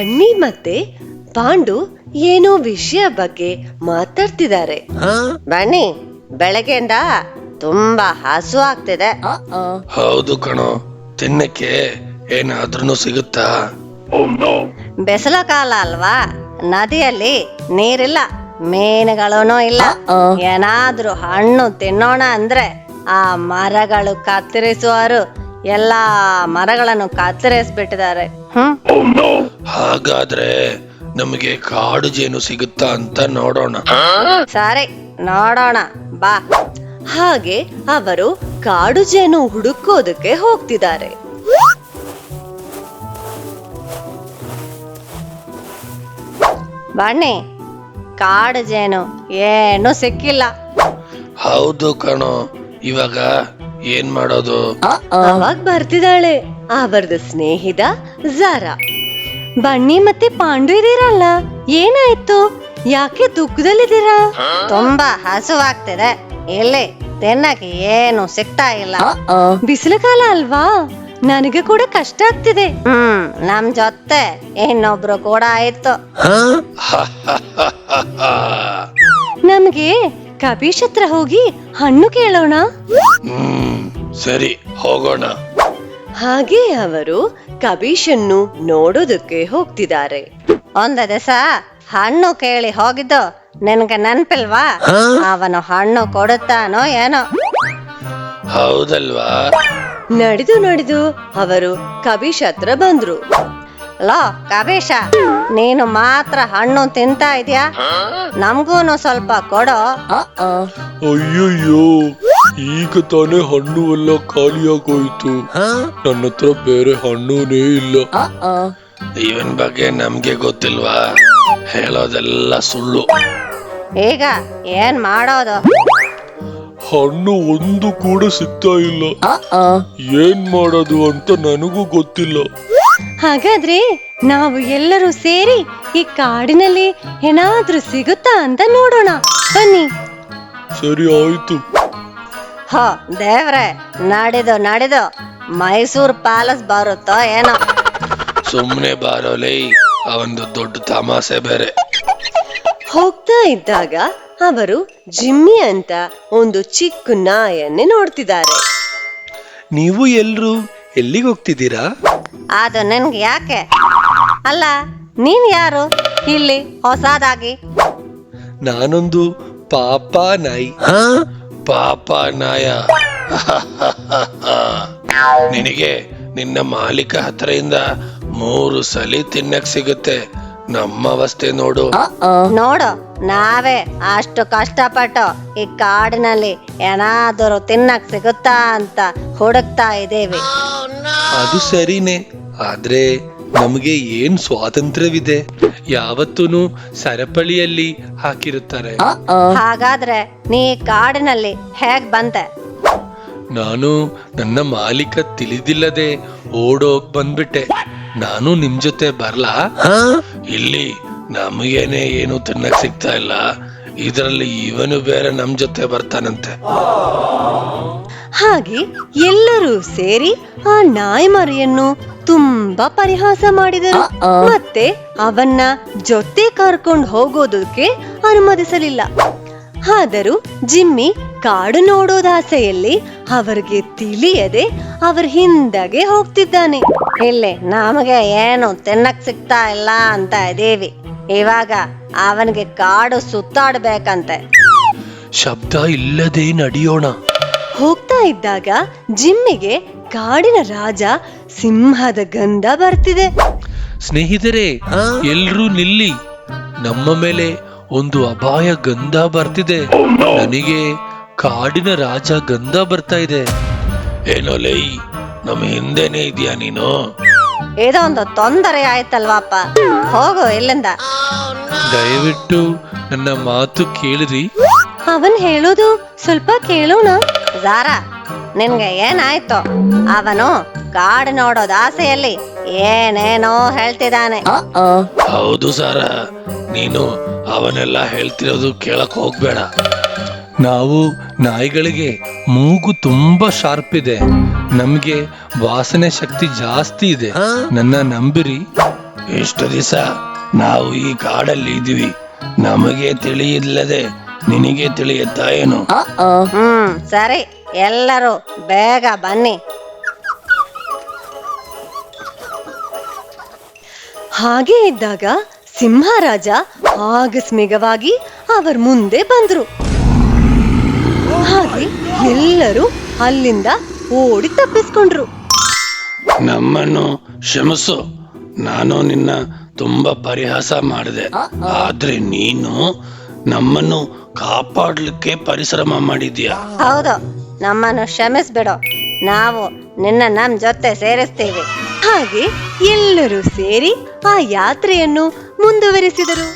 ಬನ್ನಿ ಮತ್ತೆ ಪಾಂಡು ಏನೋ ವಿಷಯ ಬಗ್ಗೆ ಮಾತಾಡ್ತಿದ್ದಾರೆ. ಬನ್ನಿ, ಬೆಳಗ್ಗೆಯಿಂದ ತುಂಬಾ ಹಸು ಆಗ್ತಿದೆ. ಹೌದು ಕಣೋ, ತಿನ್ನಕ್ಕೆ ಏನಾದ್ರೂ ಸಿಗುತ್ತಾ? ಬೆಸಲ ಕಾಲ ಅಲ್ವಾ, ನದಿಯಲ್ಲಿ ನೀರಿಲ್ಲ, ಮೀನುಗಳೂ ಇಲ್ಲ. ಏನಾದ್ರೂ ಹಣ್ಣು ತಿನ್ನೋಣ ಅಂದ್ರೆ ಆ ಮರಗಳು ಕತ್ತರಿಸುವರು ಎಲ್ಲಾ ಮರಗಳನ್ನು ಕತ್ತರಿಸ್ಬಿಟ್ಟಿದ್ದಾರೆ. ಹಾಗಾದ್ರೆ ನಮಗೆ ಕಾಡು ಜೇನು ಸಿಗುತ್ತಾ ಅಂತ ನೋಡೋಣ. ಸರಿ, ನೋಡೋಣ ಬಾ. ಹಾಗೆ ಅವರು ಕಾಡು ಜೇನು ಹುಡುಕೋದಕ್ಕೆ ಹೋಗ್ತಿದ್ದಾರೆ. ಬನ್ನಿ, ಕಾಡು ಜೇನು ಏನು ಸಿಕ್ಕಿಲ್ಲ. ಹೌದು ಕಣೋ, ಇವಾಗ ಏನ್ ಮಾಡೋದು? ಅವಾಗ ಬರ್ತಿದ್ದಾಳೆ ಅವರದು ಸ್ನೇಹಿತ ಝಾರಾ. ಬನ್ನಿ ಮತ್ತೆ ಪಾಂಡು ಇದೀರಲ್ಲ, ಏನಾಯ್ತು? ಯಾಕೆ ದುಃಖದಲ್ಲಿದ್ದೀರಾ? ತುಂಬಾ ಹಸುವಾಗ್ತಿದೆ, ಇಲ್ಲಿ ತಿನ್ನಕ್ಕೆ ಏನು ಸಿಗ್ತಾ ಇಲ್ಲ. ಬಿಸಿಲು ಕಾಲ ಅಲ್ವಾ, ನನಗೆ ಕೂಡ ಕಷ್ಟ ಆಗ್ತಿದೆ. ನಮ್ ಜೊತೆ ಇನ್ನೊಬ್ರು ಕೂಡ ಆಯ್ತು. ನಮ್ಗೆ ಕಬೀಶ್ ಹತ್ರ ಹೋಗಿ ಹಣ್ಣು ಕೇಳೋಣ. ಸರಿ, ಹೋಗೋಣ. ಹಾಗೆ ಅವರು ಕಬೀಶನ್ನು ನೋಡೋದಕ್ಕೆ ಹೋಗ್ತಿದ್ದಾರೆ. ಒಂದ ದಿವಸ ಹಣ್ಣು ಕೇಳಿ ಹೋಗಿದ್ದು ನಿನ್ಗೆ ನೆನ್ಪಿಲ್ವಾ? ಅವನು ಹಣ್ಣು ಕೊಡುತ್ತಾನೋ ಏನೋ. ಹೌದಲ್ವಾ? ನಡೆದು ಅವರು ಕಬೀಶ್ ಹತ್ರ ಬಂದ್ರು. ಲೋ ಕಬೀಶ, ನೀನು ಮಾತ್ರ ಹಣ್ಣು ತಿಂತಾ ಇದೀಯಾ, ನಮ್ಗೂನು ಸ್ವಲ್ಪ ಕೊಡೋ. ಅಯ್ಯಯ್ಯೋ, ಈಗ ತಾನೇ ಹಣ್ಣು ಎಲ್ಲ ಖಾಲಿಯಾಗೋಯ್ತು. ನನ್ನ ಹತ್ರ ಬೇರೆ ಹಣ್ಣುನೇ ಇಲ್ಲ. ಇವನ್ ಬಗ್ಗೆ ನಮ್ಗೆ ಗೊತ್ತಿಲ್ವಾ? ಹೇಳೋದೆಲ್ಲ ಸುಳ್ಳು. ಈಗ ಏನ್ ಮಾಡೋದು? ಹಣ್ಣು ಒಂದು ಕೂಡ ಸಿಗ್ತಾ ಇಲ್ಲ. ಏನ್ ಮಾಡೋದು ಅಂತ ನನಗೂ ಗೊತ್ತಿಲ್ಲ. ಹಾಗಾದ್ರೆ ನಾವು ಎಲ್ಲರೂ ಸೇರಿ ಈ ಕಾಡಿನಲ್ಲಿ ಏನಾದ್ರೂ ಸಿಗುತ್ತಾ ಅಂತ ನೋಡೋಣ, ಬನ್ನಿ. ಸರಿ, ಆಯ್ತು. ಹ ದೇವ್ರೆ, ನಡೆದು ಮೈಸೂರ್ ಪ್ಯಾಲೇಸ್ ಬರುತ್ತೋ ಏನೋ. ಸುಮ್ನೆ ಬಾರೋಲೇ, ಅವಂದು ದೊಡ್ಡ ತಮಾಸೆ ಬೇರೆ. ಹೋಗ್ತಾ ಇದ್ದಾಗ ಅವರು ಜಿಮ್ಮಿ ಅಂತ ಒಂದು ಚಿಕ್ಕ ನಾಯನ್ನೇ ನೋಡ್ತಿದ್ದಾರೆ. ನೀವು ಎಲ್ರು ಎಲ್ಲಿಗೆ ಹೋಗ್ತಿದ್ದೀರಾ? ಅದು ನನ್ಗೆ ಯಾಕೆ? ಅಲ್ಲ, ನೀನ್ ಯಾರು ಇಲ್ಲಿ ಹೊಸದಾಗಿ? ನಾನೊಂದು ಪಾಪ ನಾಯಿ. ಪಾಪ ನಾಯ? ನಿನಗೆ ನಿನ್ನ ಮಾಲೀಕ ಹತ್ರದಿಂದ 3 ಸಲ ತಿನ್ನಕ್ ಸಿಗುತ್ತೆ. ನಮ್ಮ ಅವಸ್ಥೆ ನೋಡು. ನೋಡು, ನಾವೇ ಅಷ್ಟು ಕಷ್ಟಪಟ್ಟು ಈ ಕಾಡಿನಲ್ಲಿ ಏನಾದರೂ ತಿನ್ನಕ್ ಸಿಗುತ್ತಾ ಅಂತ ಹುಡುಕ್ತಾ ಇದ್ದೇವೆ. ಅದು ಸರಿನೇ, ಆದ್ರೆ ನಮಗೆ ಏನ್ ಸ್ವಾತಂತ್ರ್ಯವಿದೆ? ಯಾವತ್ತೂ ಸರಪಳಿಯಲ್ಲಿ ಹಾಕಿರುತ್ತಾರೆ. ಹಾಗಾದ್ರೆ ನೀ ಕಾಡಿನಲ್ಲಿ ಹೇಗ್ ಬಂದೆ? ನಾನು ನನ್ನ ಮಾಲೀಕ ತಿಳಿದಿಲ್ಲದೆ ಓಡೋಗ್ ಬಂದ್ಬಿಟ್ಟೆ. ನಾನು ನಿಮ್ ಜೊತೆ ಬರ್ಲಾ? ಇಲ್ಲಿ ನಮಗೇನೆ ಏನು ತಿನ್ನಕ್ ಸಿಗ್ತಾ ಇಲ್ಲ, ಇದರಲ್ಲಿ ಇವನು ಬೇರೆ ನಮ್ ಜೊತೆ ಬರ್ತಾನಂತೆ. ಹಾಗೆ ಎಲ್ಲರೂ ಸೇರಿ ಆ ನಾಯಿ ಮರಿಯನ್ನು ತುಂಬಾ ಪರಿಹಾಸ ಮಾಡಿದರು. ಮತ್ತೆ ಅವನ್ನ ಜೊತೆ ಕರ್ಕೊಂಡು ಹೋಗೋದಕ್ಕೆ ಅನುಮತಿಸಲಿಲ್ಲ. ಆದರೂ ಜಿಮ್ಮಿ ಕಾಡು ನೋಡೋದಾಸೆಯಲ್ಲಿ ಅವರಿಗೆ ತಿಳಿಯದೆ ಅವರ ಹಿಂದಗೆ ಹೋಗ್ತಿದ್ದಾನೆ. ಇಲ್ಲಿ ನಮಗೆ ಏನು ತಿನ್ನಕ್ ಸಿಗ್ತಾ ಇಲ್ಲ ಅಂತ ಇದೇವಿ. ಇವಾಗ ಅವನಿಗೆ ಕಾಡು ಸುತ್ತಾಡ್ಬೇಕಂತೆ. ಶಬ್ದ ಇಲ್ಲದೆ ನಡೆಯೋಣ. ಹೋಗ್ತಾ ಇದ್ದಾಗ ಜಿಮ್ಮಿಗೆ ಕಾಡಿನ ರಾಜ ಸಿಂಹದ ಗಂಧ ಬರ್ತಿದೆ. ಸ್ನೇಹಿತರೆ, ಎಲ್ರೂ ನಿಲ್ಲಿ. ನಮ್ಮ ಮೇಲೆ ಒಂದು ಅಪಾಯ ಗಂಧ ಬರ್ತಿದೆ. ನನಗೆ ಕಾಡಿನ ರಾಜ ಗಂಧ ಬರ್ತಾ ಇದೆ. ಏನೋ ಲೈ, ನಮ್ಮ ಹಿಂದೆನೆ ಇದೆಯಾ ನೀನು? ಇದೊಂದು ತೊಂದರೆ ಆಯ್ತಲ್ವಾಪ, ಹೋಗು ಇಲ್ಲಿಂದ. ದಯವಿಟ್ಟು ನನ್ನ ಮಾತು ಕೇಳಿರಿ. ಅವನ್ ಹೇಳೋದು ಸ್ವಲ್ಪ ಕೇಳೋಣ. ಝಾರಾ, ನಿನ್ಗೆ ಏನಾಯ್ತು? ಅವನು ಕಾಡು ನೋಡೋದ ಆಸೆಯಲ್ಲಿ ಏನೇನೋ ಹೇಳ್ತಿದ್ದಾನೆ. ಹೌದು ಸಾರಾ, ನೀನು ಅವನೆಲ್ಲ ಹೇಳ್ತಿರೋದು ಕೇಳಕ್ ಹೋಗ್ಬೇಡ. ನಾವು ನಾಯಿಗಳಿಗೆ ಮೂಗು ತುಂಬಾ ಶಾರ್ಪ್ ಇದೆ, ನಮ್ಗೆ ವಾಸನೆ ಶಕ್ತಿ ಜಾಸ್ತಿ ಇದೆ. ನನ್ನ ನಂಬಿರಿ. ಇಷ್ಟು ದಿವಸ ನಾವು ಈ ಕಾಡಲ್ಲಿ ಇದ್ವಿ, ನಮಗೆ ತಿಳಿಯಿಲ್ಲದೆ ನಿನಗೆ ತಿಳಿಯುತ್ತಾ ಏನು? ಸರಿ, ಎಲ್ಲರೂ ಬೇಗ ಬನ್ನಿ. ಹಾಗೆ ಇದ್ದಾಗ ಸಿಂಹರಾಜ ಆಕಸ್ಮಿಕವಾಗಿ ಅವರ ಮುಂದೆ ಬಂದ್ರು. ಹಾಗೆ ಎಲ್ಲರೂ ಅಲ್ಲಿಂದ ಓಡಿ ತಪ್ಪಿಸ್ಕೊಂಡ್ರು. ನಮ್ಮನ್ನು ಕ್ಷಮಿಸು, ನಾನು ನಿನ್ನ ತುಂಬಾ ಪರಿಹಾಸ ಮಾಡಿದೆ. ಆದ್ರೆ ನೀನು ನಮ್ಮನ್ನು ಕಾಪಾಡ್ಲಿಕ್ಕೆ ಪರಿಶ್ರಮ ಮಾಡಿದ್ಯಾ. ಹೌದು, ನಮ್ಮನ್ನು ಕ್ಷಮಿಸ್ಬಿಡು, ನಾವು ನಿನ್ನ ನಮ್ ಜೊತೆ ಸೇರಿಸ್ತೀವಿ. ಹಾಗೆ ಎಲ್ಲರೂ ಸೇರಿ ಆ ಯಾತ್ರೆಯನ್ನು ಮುಂದುವರಿಸಿದರು.